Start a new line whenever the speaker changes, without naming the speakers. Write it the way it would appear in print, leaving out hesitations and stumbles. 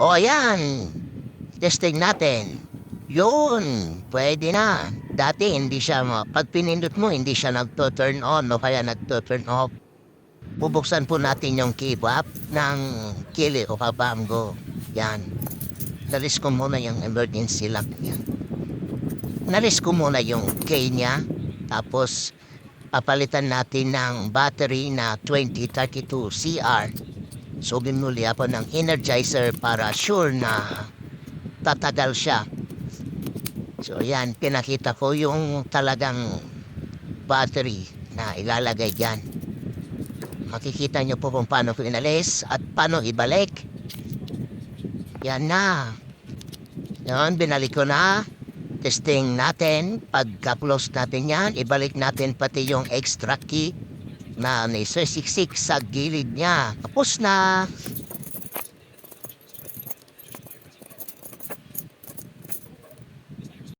O ayan, testing natin. Yun, pwede na. Dati hindi siya, pag pinindot mo, hindi siya nagto-turn on o kaya nagto-turn off. Bubuksan po natin yung keycap ng kili o kabanggo. Yan. Nalis ko muna yung emergency lock niya. Nalis ko muna yung key niya. Tapos, papalitan natin ng battery na 2032 CR. So, binuli ako ng energizer para sure na tatagal siya. So, yan. Pinakita ko yung talagang battery na ilalagay dyan. Makikita nyo po kung paano ko inalis at paano ibalik. Yan na. Yan, binalik ko na. Testing natin. Pagka-close natin yan, ibalik natin pati yung extra key na naisisiksik sa gilid niya. Tapos na.